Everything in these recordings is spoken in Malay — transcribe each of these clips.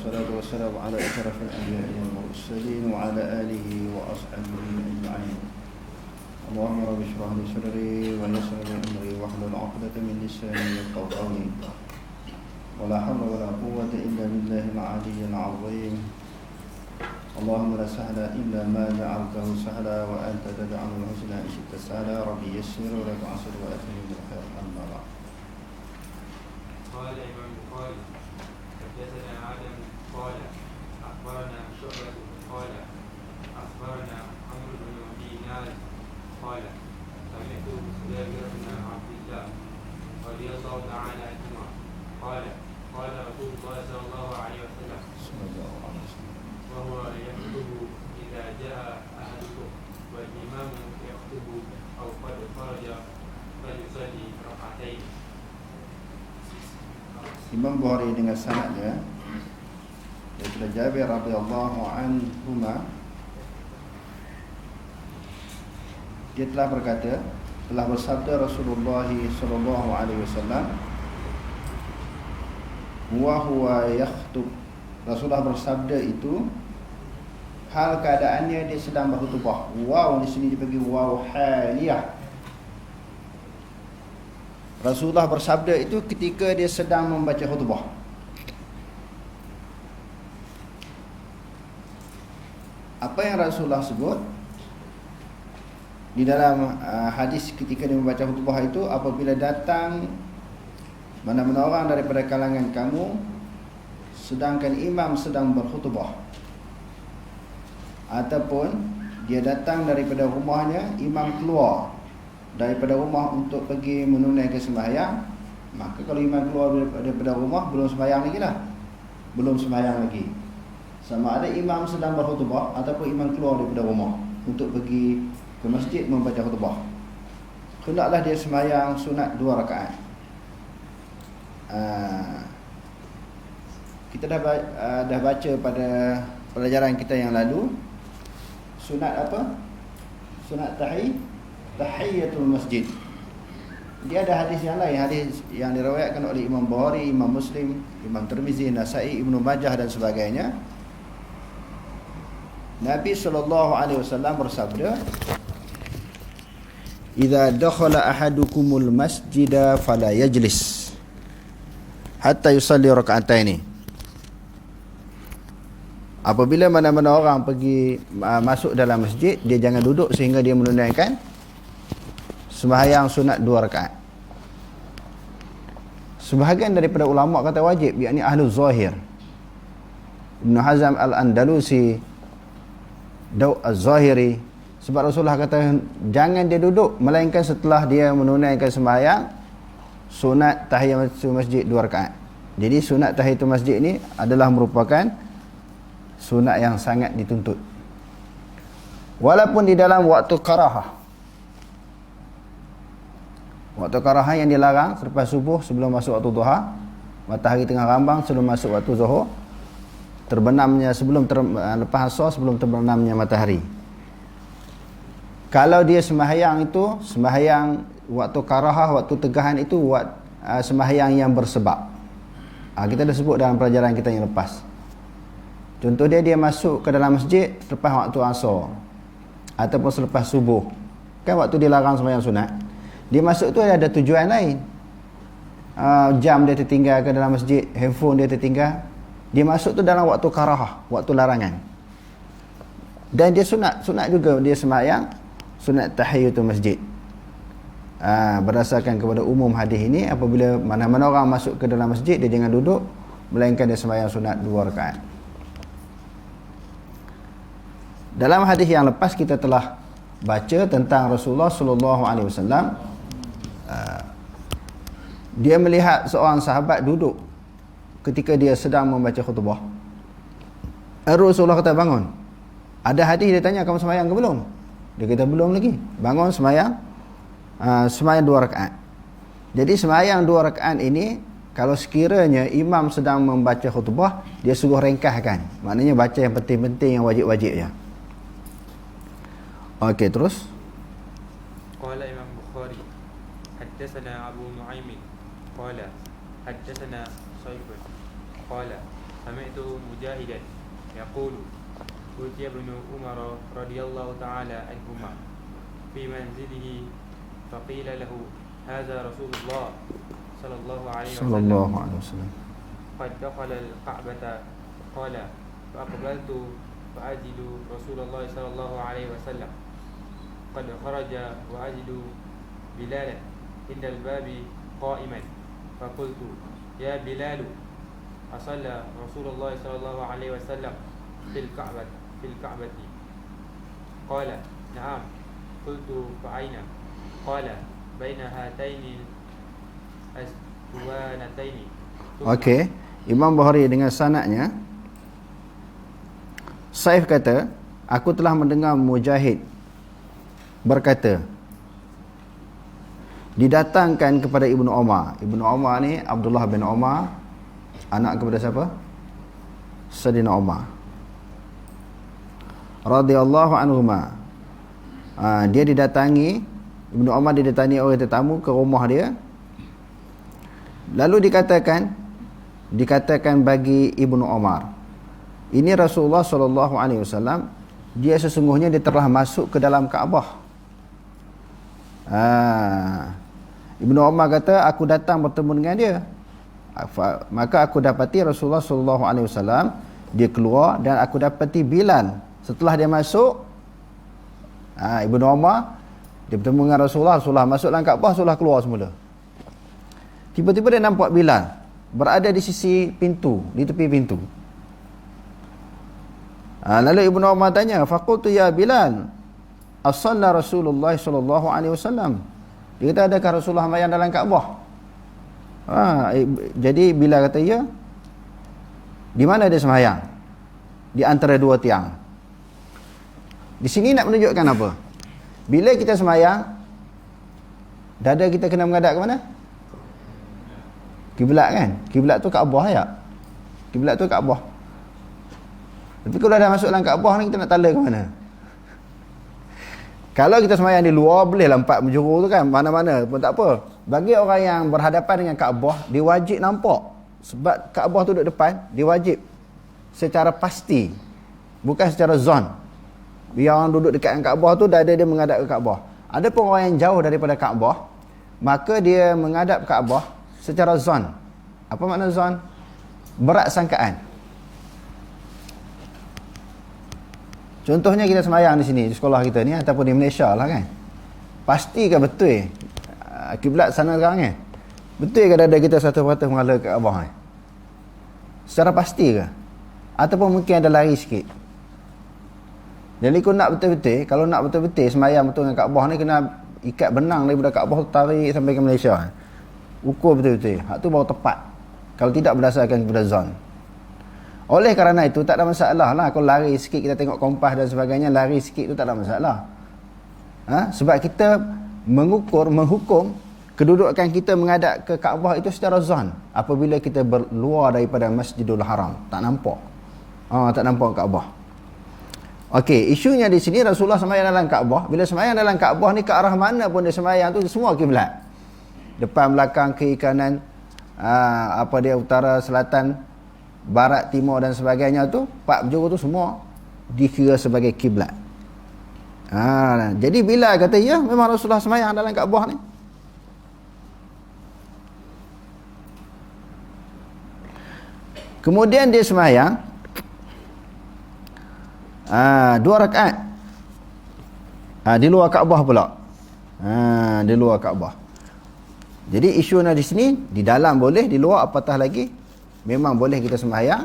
والصلاة والسلام على أشرف الأنبياء والمرسلين وعلى آله وأصحابه أجمعين. اللهم رب اشرح لي صدري ويسر لي أمري واحلل عقدة من لساني يفقهوا قولي. ولا حول ولا قوة إلا بالله العلي العظيم. اللهم لا سهل إلا ما جعلته سهلا وأنت تجعل الحزن إن شئت سهلا. ربي يسر ولا تعسر وأتمم بالخير. أما بعد. قال الإمام البخاري حدثنا آدم قال أخبرنا شعبة قال أخبرنا عمرو بن دينار قال سمعت جابر بن عبد الله رضي الله تعالى عنهما قال قال رسول الله صلى الله عليه وسلم وهو يخطب إذا جاء أحدكم والإمام يخطب أو قد خرج فليصلي ركعتين. Imam Bukhari dengan sanadnya daripada Jabir radhiyallahu anhuma, dia telah berkata, telah bersabda Rasulullah sallallahu alaihi wasallam, wa huwa yakhtub. Rasulullah bersabda itu hal keadaannya dia sedang berkhutbah. Waw di sini dibagi waw haliyah. Rasulullah bersabda itu ketika dia sedang membaca khutbah. Apa yang Rasulullah sebut di dalam hadis ketika dia membaca khutbah itu, apabila datang mana-mana orang daripada kalangan kamu sedangkan imam sedang berkhutbah, ataupun dia datang daripada rumahnya, imam keluar daripada rumah untuk pergi menunaikan sembahyang, maka kalau imam keluar daripada rumah belum sembahyang lagi lah, belum sembahyang lagi. Sama ada imam sedang berkhutbah ataupun imam keluar daripada rumah untuk pergi ke masjid membaca khutbah, hendaklah dia sembahyang sunat 2 rakaat. Kita dah baca pada pelajaran kita yang lalu sunat apa? Sunat tahiyatul masjid. Dia ada hadis yang lain, hadis yang diriwayatkan oleh Imam Bukhari, Imam Muslim, Imam Tirmizi, Nasa'i, Ibnu Majah dan sebagainya. Nabi sallallahu alaihi wasallam bersabda, "Idza dakhala ahadukumul masjida fala yajlis hatta yusalli rak'ataini." Apabila mana-mana orang pergi masuk dalam masjid, dia jangan duduk sehingga dia menunaikan sembahyang sunat 2 rakaat. Sebahagian daripada ulama kata wajib, yakni ahlu zahir. Ibn Hazm al-Andalusi, Daud az-Zahiri, sebab Rasulullah kata jangan dia duduk melainkan setelah dia menunaikan sembahyang sunat tahiyatul masjid 2 rakaat. Jadi sunat tahiyatul masjid ini adalah merupakan sunat yang sangat dituntut, walaupun di dalam waktu karahah. Waktu karahah yang dilarang selepas subuh sebelum masuk waktu duha, matahari tengah rambang sebelum masuk waktu zuhur, terbenamnya lepas asar sebelum terbenamnya matahari. Kalau dia sembahyang itu, sembahyang waktu karahah, waktu tegahan itu sembahyang yang bersebab. Kita dah sebut dalam pelajaran kita yang lepas. Contoh dia masuk ke dalam masjid selepas waktu asar ataupun selepas subuh, kan waktu dilarang sembahyang sunat. Dia masuk tu ada tujuan lain. Jam dia tertinggal ke dalam masjid, handphone dia tertinggal. Dia masuk tu dalam waktu karahah, waktu larangan. Dan dia sunat juga dia sembahyang sunat tahiyatul masjid. Berdasarkan kepada umum hadis ini, apabila mana-mana orang masuk ke dalam masjid, dia jangan duduk melainkan dia sembahyang sunat 2 rakaat. Dalam hadis yang lepas kita telah baca tentang Rasulullah sallallahu alaihi wasallam. Dia melihat seorang sahabat duduk ketika dia sedang membaca khutbah. Rasulullah kata, bangun. Ada hadis dia tanya, kamu sembahyang ke belum? Dia kata belum lagi. Bangun sembahyang 2 rakaat. Jadi sembahyang 2 rakaat ini, kalau sekiranya imam sedang membaca khutbah, dia suruh ringkaskan. Maknanya baca yang penting-penting, yang wajib-wajib ya. Okey, terus. Qala Imam Bukhari haddatsana Abu Nu'aym qala haddatsana Shaybah qala sami'tu مجاهدا يقول أوتي ابن عمر رضي الله تعالى عنهما في منزله فقيل له هذا رسول الله صلى الله عليه صلى وسلم الله عليه وسلم قد دخل الكعبة قال فأقبلت فأجد رسول الله صلى الله عليه وسلم قد خرج وأجد بلالا عند الباب قائما فقلت يا بلال أصلى رسول الله صلى الله عليه وسلم في الكعبة قال نعم قلت فأين قال بين هاتين الأسوانتين. Okey, Imam Bukhari dengan sanadnya, Saif kata, aku telah mendengar Mujahid berkata, didatangkan kepada Ibnu Umar. Ibnu Umar ni Abdullah bin Umar, anak kepada siapa? Sayyidina Umar radhiyallahu anhuma. Dia didatangi, Ibnu Umar didatangi oleh tetamu ke rumah dia. Lalu dikatakan bagi Ibnu Umar, ini Rasulullah SAW, dia sesungguhnya dia telah masuk ke dalam Kaabah. Ibnu Umar kata, aku datang bertemu dengan dia, maka aku dapati Rasulullah SAW dia keluar, dan aku dapati Bilal. Setelah dia masuk, Ibnu Umar dia bertemu dengan Rasulullah masuk dalam Kaabah, Rasulullah keluar semula. Tiba-tiba dia nampak Bilal berada di sisi pintu, di tepi pintu. Lalu Ibnu Umar tanya, faqultu ya Bilal, as-salla Rasulullah sallallahu alaihi wasallam. Dia kata, adakah Rasulullah sembahyang dalam Kaabah? Jadi Bilal kata, ya. Di mana dia sembahyang? Di antara dua tiang. Di sini nak menunjukkan apa? Bila kita sembahyang, dada kita kena menghadap ke mana? Kiblat kan? Kiblat tu Kaabah ya. Kiblat tu Kaabah. Tapi kalau dah masuk dalam Kaabah ni, kita nak tala ke mana? Kalau kita sembahyang di luar, boleh lah 4 penjuru tu kan, mana-mana pun tak apa. Bagi orang yang berhadapan dengan Kaabah, dia wajib nampak. Sebab Kaabah tu duduk depan, dia wajib secara pasti, bukan secara zon. Biar orang duduk dekat dengan Kaabah tu, dada dia menghadap ke Kaabah. Ada pun orang yang jauh daripada Kaabah, maka dia menghadap Kaabah secara zon. Apa makna zon? Berat sangkaan. Contohnya kita sembahyang di sini, di sekolah kita ni, ataupun di Malaysia lah kan. Pastikan betul kiblat sana sekarang kan? Betul ke dada kita 100% mengalah ke Kaabah kan? Secara pasti ke? Ataupun mungkin ada lari sikit? Jadi kalau nak betul-betul, kalau nak betul-betul sembahyang betul dengan Kaabah ni, kena ikat benang daripada Kaabah tu, tarik sampai ke Malaysia. Ukur betul-betul. Hak tu baru tepat. Kalau tidak berdasarkan kepada zon. Oleh kerana itu tak ada masalah lah. Kalau lari sikit, kita tengok kompas dan sebagainya, lari sikit tu tak ada masalah. Sebab kita menghukum kedudukan kita menghadap ke Kaabah itu secara zon. Apabila kita berluar daripada Masjidul Haram, tak nampak. Tak nampak Kaabah. Okey, isunya di sini Rasulullah sembahyang dalam Kaabah. Bila sembahyang dalam Kaabah ni, ke arah mana pun dia sembahyang tu semua kiblat. Depan, belakang, kiri, kanan, utara, selatan, barat, timur dan sebagainya tu, 4 penjuru tu semua dikira sebagai kiblat. Jadi bila kata, ya memang Rasulullah sembahyang dalam Kaabah ni. Kemudian dia sembahyang 2 rakaat di luar Kaabah pula. Di luar Kaabah. Jadi isunya di sini, di dalam boleh, di luar apatah lagi memang boleh kita sembahyang.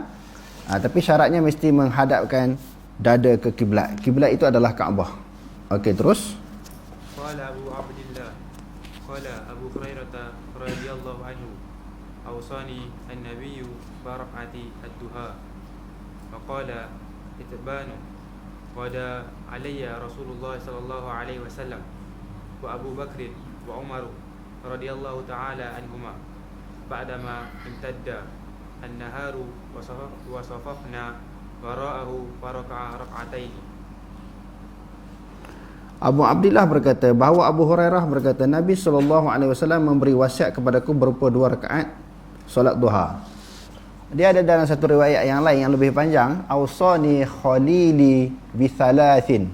Tapi syaratnya mesti menghadapkan dada ke kiblat. Kiblat itu adalah Kaabah. Okey, terus. Qala Abu Abdillah, qala Abu Hurairah radhiyallahu anhu, awsani an-nabiy barakati ad-duha. Faqala itbanu qada alayya Rasulullah sallallahu alaihi wasallam wa Abu Bakr wa Umar radhiyallahu ta'ala anhuma ba'dama imtadda an-naharu wa safafna wara'ahu faraka'a rak'atayn. Abu Abdillah berkata bahawa Abu Hurairah berkata, Nabi SAW memberi wasiat kepadaku berupa 2 rakaat solat duha. Dia ada dalam satu riwayat yang lain yang lebih panjang, ausani khalili bi thalathin,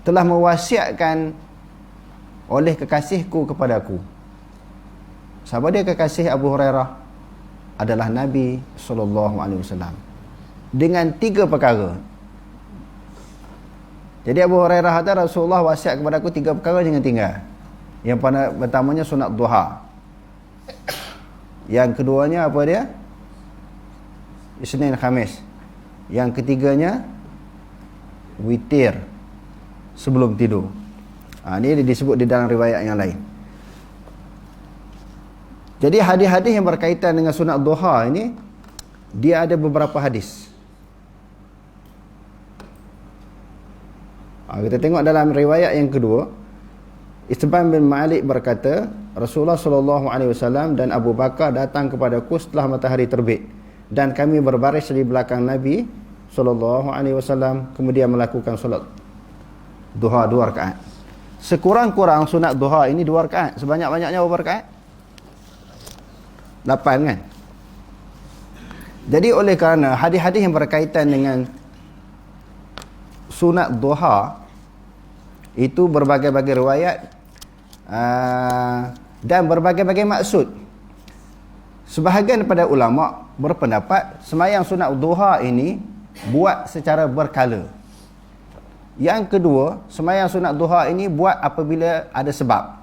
telah mewasiatkan oleh kekasihku kepadaku. Siapa dia kekasih Abu Hurairah? Adalah Nabi SAW dengan 3 perkara. Jadi Abu Hurairah kata Rasulullah wasiat kepadaku 3 perkara jangan tinggal. Yang pertamanya sunat duha. Yang keduanya apa dia? Isnin Khamis. Yang ketiganya witir sebelum tidur. Ini disebut di dalam riwayat yang lain. Jadi hadis-hadis yang berkaitan dengan sunat duha ini, dia ada beberapa hadis. Kita tengok dalam riwayat yang kedua, Itban bin Malik berkata, Rasulullah SAW dan Abu Bakar datang kepadaku setelah matahari terbit, dan kami berbaris di belakang Nabi SAW, kemudian melakukan solat duha 2 rakaat. Sekurang-kurang sunat duha ini 2 rakaat. Sebanyak-banyaknya berapa rakaat? 8 kan? Jadi oleh kerana hadis-hadis yang berkaitan dengan sunat duha itu berbagai-bagai riwayat dan berbagai-bagai maksud. Sebahagian daripada ulama berpendapat sembahyang sunat duha ini buat secara berkala. Yang kedua, sembahyang sunat duha ini buat apabila ada sebab.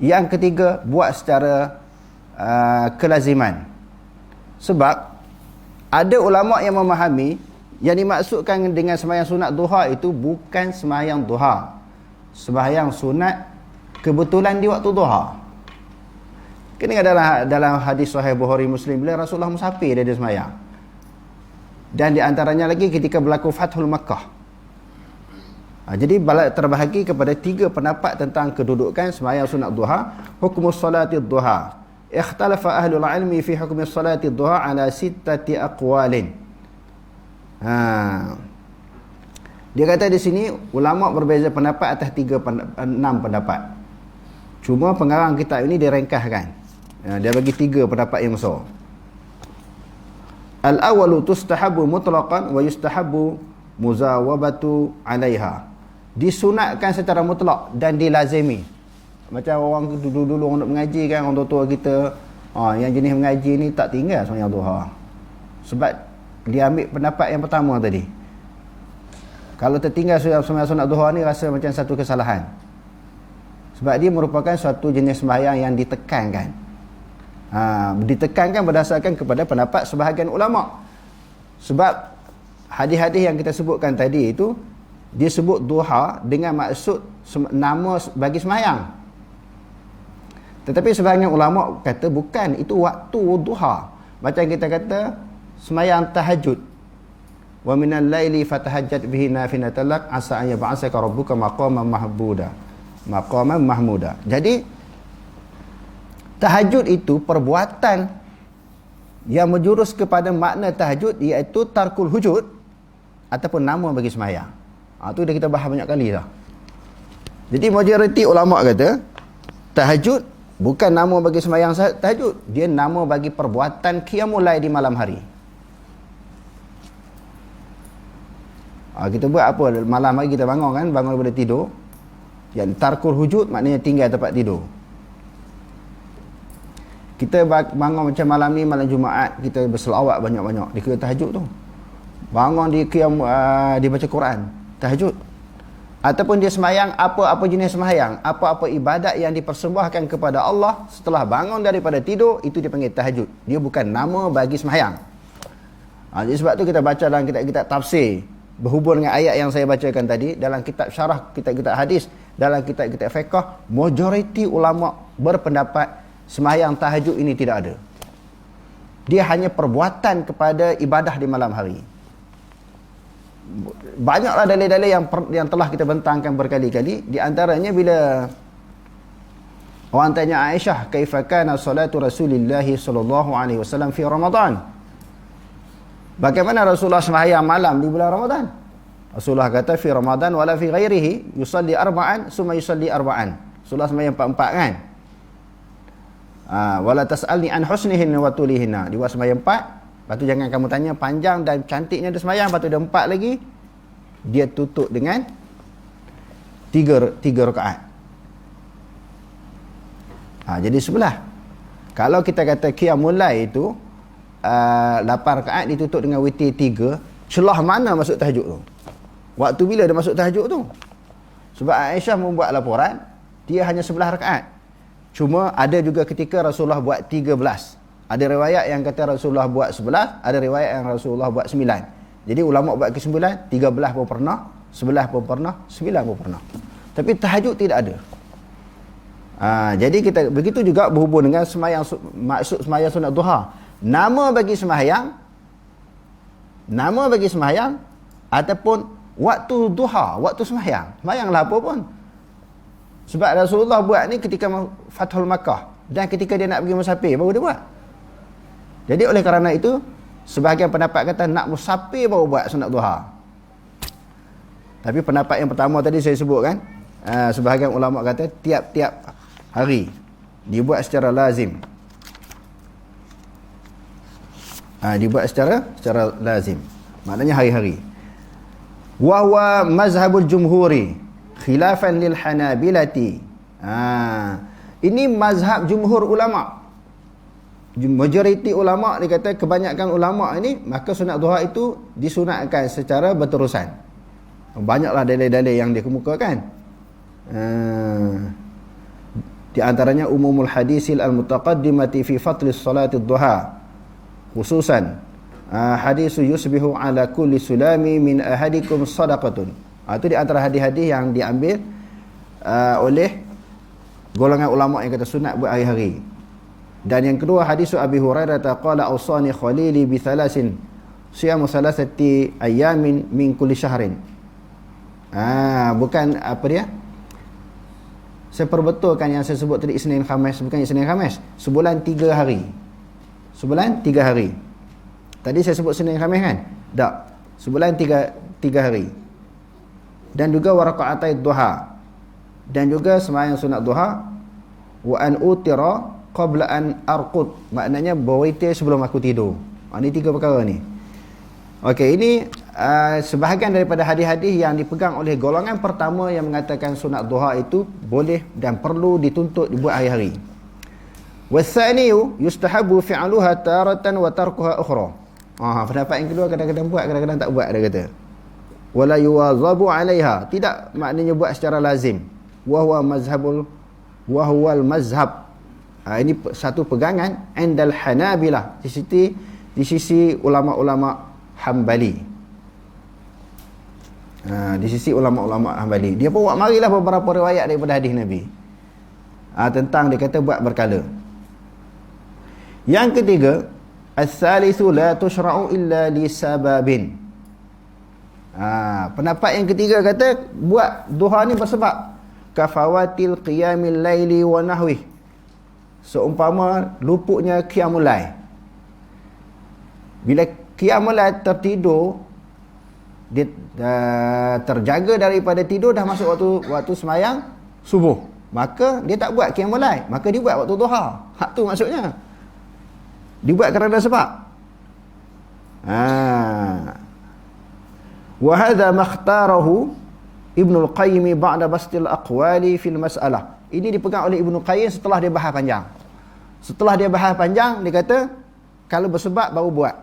Yang ketiga, buat secara kelaziman. Sebab ada ulama yang memahami yang dimaksudkan dengan sembahyang sunat duha itu bukan sembahyang duha, sembahyang sunat kebetulan di waktu duha. Kini dalam hadis sahih Bukhari Muslim, bila Rasulullah musafir dia sembahyang. Dan di antaranya lagi ketika berlaku Fathul Makkah. Jadi terbahagi kepada 3 pendapat tentang kedudukan sembahyang sunat duha. Hukumus salati duha, ikhtalafa ahlul ilmi fi hukmi salati duha ala 6 aqwalin. Dia kata di sini ulama berbeza pendapat atas 6 pendapat. Cuma pengarang kitab ini direngkahkan. Dia bagi 3 pendapat yang besar. Al-awwalu tustahabu mutlaqan wa yustahabu muzawabatu 'alaiha. Disunatkan secara mutlak dan dilazimi. Macam orang dulu-dulu orang nak mengaji kan, orang tua kita, yang jenis mengaji ni tak tinggal sembahyang duha. Sebab dia ambil pendapat yang pertama tadi. Kalau tertinggal sembahyang sunat duha ni rasa macam satu kesalahan. Sebab dia merupakan suatu jenis sembahyang yang ditekankan. Ditekankan berdasarkan kepada pendapat sebahagian ulama. Sebab hadis-hadis yang kita sebutkan tadi itu dia sebut duha dengan maksud nama bagi sembahyang. Tetapi sebahagian ulama kata bukan, itu waktu duha. Macam kita kata sembahyang tahajud. Wa minal laili fatahajjat bihi nafilatan lak asa an yab'asaka rabbuka maqaman mahmuda. Maqaman mahmuda. Jadi tahajud itu perbuatan yang menjurus kepada makna tahajud, iaitu tarkul hujud ataupun nama bagi sembahyang. Itu dah kita bahas banyak kali dah. Jadi majoriti ulama kata tahajud bukan nama bagi sembahyang tahajud, dia nama bagi perbuatan qiyamul lail di malam hari. Kita buat apa malam hari? Kita bangun kan, bangun daripada tidur. Yang tarkul hujud maknanya tinggal tempat tidur. Kita bangun macam malam ni, malam Jumaat, kita berselawat banyak-banyak, dikira tahajud tu. Bangun di qiyam, dia baca Quran, tahajud. Ataupun dia sembahyang apa-apa jenis sembahyang, apa-apa ibadat yang dipersembahkan kepada Allah setelah bangun daripada tidur, itu dipanggil tahajud. Dia bukan nama bagi sembahyang. Jadi sebab tu kita baca dalam kitab-kitab tafsir berhubung dengan ayat yang saya bacakan tadi, dalam kitab syarah, kitab-kitab hadis, dalam kitab-kitab fiqh, majoriti ulama berpendapat sembahyang tahajud ini tidak ada. Dia hanya perbuatan kepada ibadah di malam hari. Banyaklah dalil-dalil yang telah kita bentangkan berkali-kali. Di antaranya bila orang tanya Aisyah, kaifa kana salatu Rasulillah sallallahu alaihi wasallam fi Ramadan? Bagaimana Rasulullah sembahyang malam di bulan Ramadan? Rasulullah kata fi Ramadan wala fi ghairihi yusalli arba'an summa yusalli arba'an. Rasulullah sembahyang 4 kan? Wala tas'alni an husnihinna wa tulihinna. Dia buat sembahyang 4. Lepas tu jangan kamu tanya panjang dan cantiknya dia sembahyang. Lepas tu ada 4 lagi. Dia tutup dengan 3 rakaat. Jadi sebelah. Kalau kita kata qiyamul lail itu 8 rakaat ditutup dengan witir 3, celah mana masuk tahajud tu? Waktu bila dia masuk tahajud tu? Sebab Aisyah membuat laporan, dia hanya 11 rakaat. Cuma ada juga ketika Rasulullah buat 13. Ada riwayat yang kata Rasulullah buat 11, ada riwayat yang Rasulullah buat 9. Jadi ulama buat ke 9, 13 pun pernah, 11 pun pernah, 9 pun pernah. Tapi tahajud tidak ada. Jadi kita begitu juga berhubung dengan sembahyang, maksud sembahyang sunat duha. Nama bagi sembahyang ataupun waktu duha, waktu sembahyanglah apa pun. Sebab Rasulullah buat ni ketika Fathul Makkah dan ketika dia nak pergi musafir baru dia buat. Jadi oleh kerana itu sebahagian pendapat kata nak musafir baru buat sunat duha. Tapi pendapat yang pertama tadi saya sebut kan, sebahagian ulama kata tiap-tiap hari dibuat secara lazim. Dibuat secara lazim. Maknanya hari-hari. Wa huwa mazhabul jumhuri khilafan lil hanabilati. Ini mazhab jumhur ulama. Majoriti ulama dia kata, kebanyakan ulama ini maka sunat duha itu disunatkan secara berterusan. Banyaklah dalil-dalil yang dikemukakan. Di antaranya umumul hadisil al-mutaqaddimati fi fadlis salatid duha, khususan hadisu yusbihu ala kulli sulami min ahadikum sadaqatun. Itu di antara hadis-hadis yang diambil oleh golongan ulama yang kata sunat buat hari-hari. Dan yang kedua hadis Abi Hurairah qala awsani khalili bi thalathin siyamu thalathati ayamin min kulli syahrin. Bukan apa dia? Saya perbetulkan yang saya sebut tadi Isnin Khamis, bukan Isnin Khamis. Sebulan 3 hari. Sebulan 3 hari. Tadi saya sebut Senin Khamis kan? Tak. Sebulan 3 hari. Dan juga waraka'atai duha, dan juga sembahyang sunat duha, wa an utira qabla an arqud, maknanya berwitir sebelum aku tidur. Ini 3 perkara ni. Okey, ini sebahagian daripada hadis-hadis yang dipegang oleh golongan pertama yang mengatakan sunat duha itu boleh dan perlu dituntut dibuat hari-hari. Wasaniyu yustahabu fi'luha taratan wa tarkuha ukhra. Pendapat yang kedua kadang-kadang buat, kadang-kadang tak buat, dia kata. Wala yuwazabu 'alaiha, tidak maknanya buat secara lazim. Wa huwal mazhab. Ini satu pegangan indal hanabilah, di sisi ulama-ulama Hambali. Di sisi ulama-ulama Hambali. Dia pun buat marilah beberapa riwayat daripada hadis Nabi. Tentang dia kata buat berkala. Yang ketiga, as-salisu la tushra'u illa li sababin. Pendapat yang ketiga kata buat duha ni bersebab kafawatil qiyamil laili wa nahwi, seumpama luputnya qiyamul lail. Bila qiyamul lail tertidur, dia terjaga daripada tidur, dah masuk waktu sembahyang subuh, maka dia tak buat qiyamul lail, maka dia buat waktu duha. Hak tu maksudnya. Dibuat kerana sebab. Wa hadha makhtarahu Ibnu Qayyim ba'da bastil aqwali fil mas'alah. Ini dipegang oleh Ibnu Qayyim setelah dia bahas panjang. Setelah dia bahas panjang, dia kata kalau bersebab baru buat.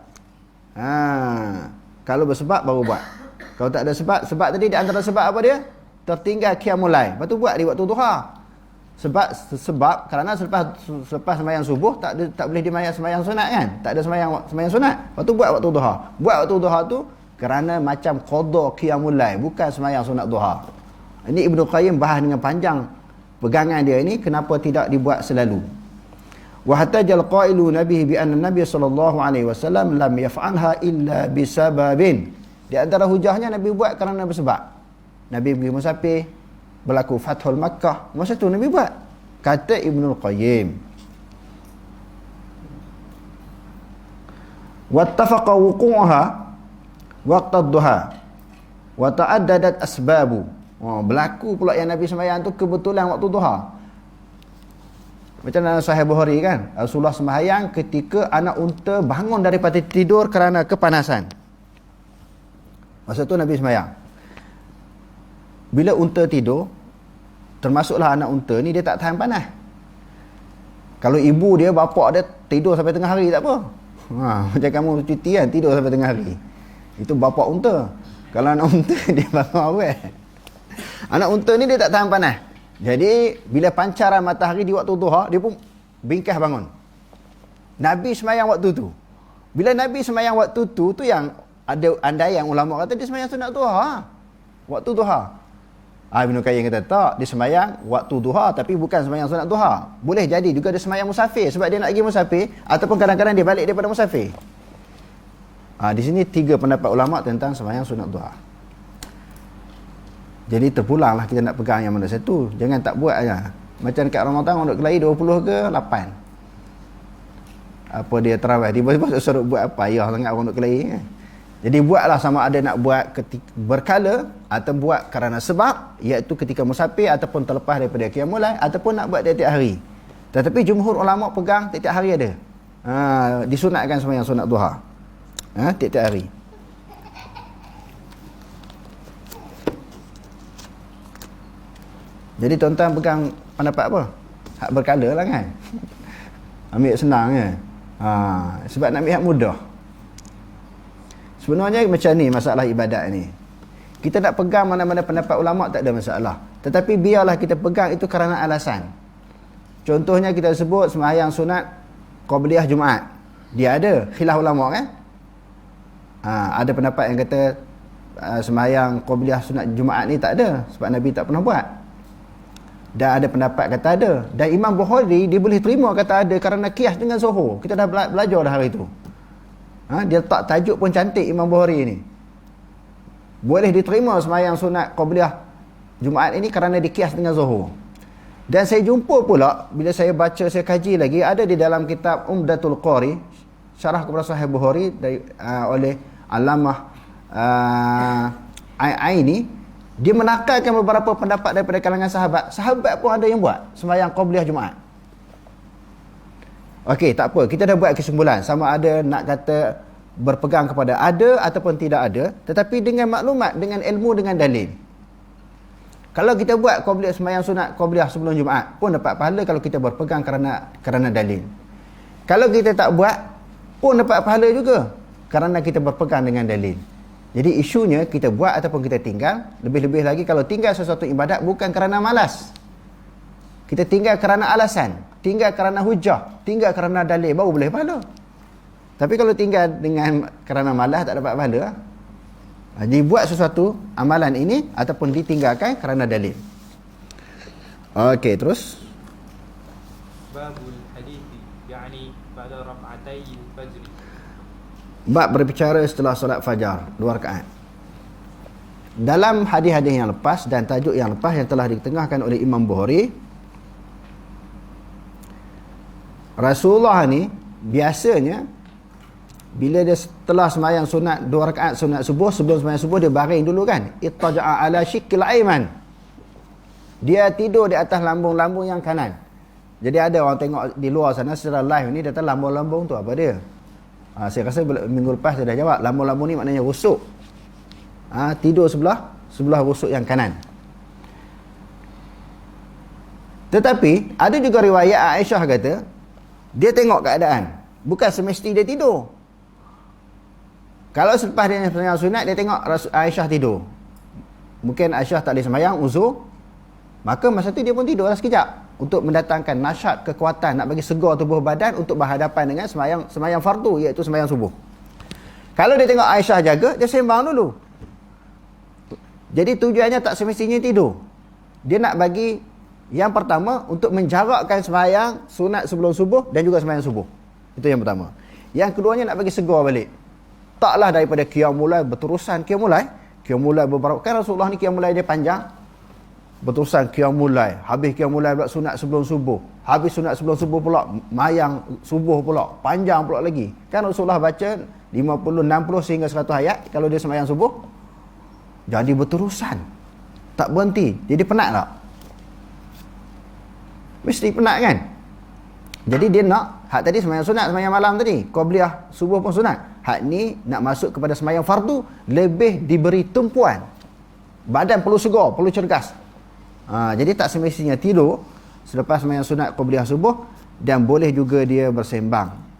Kalau bersebab baru buat. Kalau tak ada sebab tadi di antara sebab apa dia? Tertinggal qiyamul lail. Lepas tu buat di waktu duha. Sebab kerana selepas sembahyang subuh tak boleh dimayang sembahyang sunat kan? Tak ada sembahyang sunat. Lepas tu buat waktu duha. Buat waktu duha tu kerana macam qada qiyamul lail, bukan sembahyang sunat duha. Ini Ibnu Qayyim bahas dengan panjang pegangan dia ini kenapa tidak dibuat selalu. Wa hatajal qailu nabihi bi anna nabiy sallallahu alaihi wasallam lam yaf'alha illa bisababin. Di antara hujahnya Nabi buat kerana bersebab. Nabi pergi musafir, berlaku Fathul Makkah, masa tu Nabi buat. Kata Ibnu Qayyim, wattafaqa wuqu'uha waqt ad-duha wa ta'addadat asbabu. Berlaku pula yang Nabi sembahyang tu kebetulan waktu duha. Macam dalam Sahih Bukhari kan, Rasulullah sembahyang ketika anak unta bangun daripada tidur kerana kepanasan. Masa tu Nabi sembahyang. Bila unta tidur, termasuklah anak unta ni, dia tak tahan panas. Kalau ibu dia, bapak dia tidur sampai tengah hari tak apa. Macam kamu cuti kan, tidur sampai tengah hari. Itu bapak unta. Kalau anak unta, dia bangun awal. Anak unta ni dia tak tahan panas. Jadi bila pancaran matahari di waktu duha, dia pun bingkah bangun. Nabi semayang waktu tu. Bila Nabi semayang waktu tu yang ada andaian ulama kata dia semayang sunat duha. Waktu duha. Ibn Qayyim kata tak, dia semayang waktu duha tapi bukan semayang sunat duha. Boleh jadi juga dia semayang musafir sebab dia nak pergi musafir, ataupun kadang-kadang dia balik daripada musafir. Di sini 3 pendapat ulama tentang semayang sunat duha. Jadi terpulanglah kita nak pegang yang mana satu. Jangan tak buat aja. Macam dekat Ramadan orang duk kelahi 20 ke 8. Apa dia terawih, tiba-tiba suruh buat apa, payah sangat orang duk kelahi kan. Jadi buatlah, sama ada nak buat berkala atau buat kerana sebab, iaitu ketika musafir ataupun terlepas daripada qiyamul lail, ataupun nak buat tiap-tiap hari. Tetapi jumhur ulama pegang tiap-tiap hari ada. Disunatkan sembahyang sunat duha. Tiap-tiap hari. Jadi tuan-tuan pegang pendapat apa? Hak berkala lah kan. Ambil senang kan. Sebab nak ambil hak mudah. Sebenarnya macam ni masalah ibadat ni. Kita nak pegang mana-mana pendapat ulama' tak ada masalah. Tetapi biarlah kita pegang itu kerana alasan. Contohnya kita sebut sembahyang sunat Qabliyah Jumaat. Dia ada khilaf ulama' kan. Ada pendapat yang kata sembahyang Qabliyah sunat Jumaat ni tak ada sebab Nabi tak pernah buat. Dan ada pendapat kata ada. Dan Imam Bukhari dia boleh terima kata ada kerana qiyas dengan Zuhur. Kita dah belajar dah hari tu. Dia letak tajuk pun cantik Imam Bukhari ni. Boleh diterima sembahyang sunat Qabliyah Jumaat ini kerana diqiyas dengan Zuhur. Dan saya jumpa pula bila saya baca, saya kaji lagi, ada di dalam kitab Umdatul Qari, syarah kepada Sahih Bukhari oleh Allamah Aini. Dia menakalkan beberapa pendapat daripada kalangan sahabat. Sahabat pun ada yang buat sembahyang Qabliyah Jumaat. Okey, tak apa. Kita dah buat kesimpulan. Sama ada nak kata berpegang kepada ada ataupun tidak ada. Tetapi dengan maklumat, dengan ilmu, dengan dalil. Kalau kita buat sembahyang sunat Qabliyah sebelum Jumaat pun dapat pahala kalau kita berpegang kerana dalil. Kalau kita tak buat pun dapat pahala juga kerana kita berpegang dengan dalil. Jadi isunya kita buat ataupun kita tinggal. Lebih-lebih lagi kalau tinggal sesuatu ibadat bukan kerana malas. Kita tinggal kerana alasan, tinggal kerana hujah, tinggal kerana dalil, baru boleh pahala. Tapi kalau tinggal dengan kerana malas tak dapat pahala. Jadi buat sesuatu amalan ini ataupun ditinggalkan kerana dalil. Okey, terus. Babul hadithi, yani pada rak'atai fajr. Bab berbicara setelah solat fajar 2 rakaat. Dalam hadis-hadis yang lepas dan tajuk yang lepas yang telah ditengahkan oleh Imam Bukhari, Rasulullah ni biasanya bila dia setelah sembahyang sunat 2 rakaat sunat subuh, sebelum sembahyang subuh dia baring dulu kan, ittaja'a ala shiqqil aiman. Dia tidur di atas lambung-lambung yang kanan. Jadi ada orang tengok di luar sana secara live ni, dia kata lambung-lambung tu apa dia? Saya rasa minggu lepas saya dah jawab. Lambung-lambung ni maknanya rusuk. Tidur sebelah rusuk yang kanan. Tetapi ada juga riwayat Aisyah kata dia tengok keadaan, bukan semesti dia tidur. Kalau selepas dia sembahyang sunat dia tengok Aisyah tidur, mungkin Aisyah tak boleh sembahyang, uzur, maka masa tu dia pun tidur sekejap untuk mendatangkan nasyat, kekuatan, nak bagi segar tubuh badan untuk berhadapan dengan sembahyang fardu, iaitu sembahyang subuh. Kalau dia tengok Aisyah jaga, dia sembang dulu. Jadi tujuannya tak semestinya tidur. Dia nak bagi yang pertama untuk menjarakkan sembahyang sunat sebelum subuh dan juga sembahyang subuh. Itu yang pertama. Yang keduanya nak bagi segar balik. Taklah daripada qiyamul lail berterusan qiyamul lail beberapa kan Rasulullah ni qiyamul lail dia panjang. Berterusan qiyamul lail, habis qiyamul lail pula sunat sebelum subuh, habis sunat sebelum subuh pula mayang subuh pula, panjang pula lagi. Kan Rasulullah baca 50, 60 sehingga 100 ayat kalau dia sembahyang subuh. Jadi berterusan, tak berhenti. Jadi penat tak? Mesti penat kan? Jadi dia nak, hak tadi sembahyang sunat, sembahyang malam tadi, qabliyah subuh pun sunat. Hak ni nak masuk kepada sembahyang fardu, lebih diberi tumpuan. Badan perlu segar, perlu cergas. Jadi tak semestinya tidur selepas sembahyang sunat qabliyah subuh, dan boleh juga dia bersembang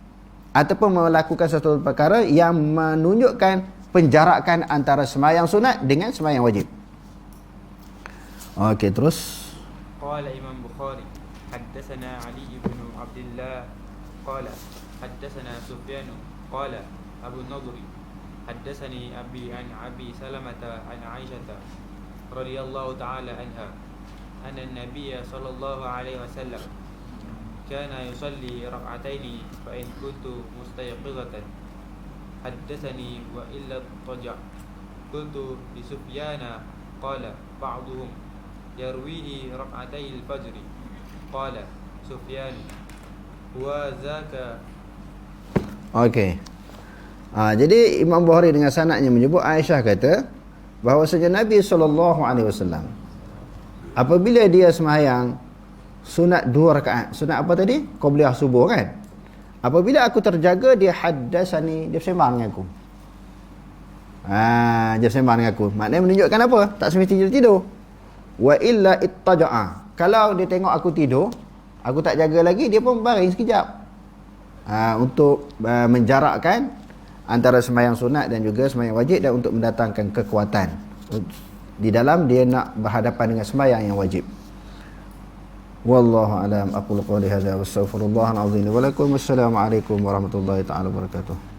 ataupun melakukan satu perkara yang menunjukkan penjarakan antara sembahyang sunat dengan sembahyang wajib. Okey, terus. Qala Imam Bukhari, haddatsana Ali bin Abdullah qala haddatsana Sufyan qala Abu Nadri haddatsani Abi an Abi Salamah an Aisyah radhiyallahu ta'ala anha anna an-nabiy sallallahu alaihi wasallam kana yusalli rak'ataini fa in kuntu mustayqizatan haddatsani wa illa taja qultu li Sufyana qala ba'duhum yarwihi rak'atai al-fajr qala Sufyan wa zaka. Okey. Jadi Imam Bukhari dengan sanadnya menyebut Aisyah kata bahawasanya Nabi SAW apabila dia sembahyang sunat 2 rakaat, sunat apa tadi? Qabliyah subuh kan? Apabila aku terjaga, dia haddasani, dia bersembang dengan aku. Dia bersembang dengan aku. Maknanya menunjukkan apa? Tak semestinya dia tidur. Wa illa ittaja'a. Kalau dia tengok aku tidur, aku tak jaga lagi, dia pun baring sekejap. Untuk menjarakkan antara sembahyang sunat dan juga sembahyang wajib, dan untuk mendatangkan kekuatan di dalam dia nak berhadapan dengan sembahyang yang wajib. Wallahu a'lam. Aqulu qawli hadza wa astaghfirullahal azim wa lakum. Wassalamu alaikum warahmatullahi taala wabarakatuh.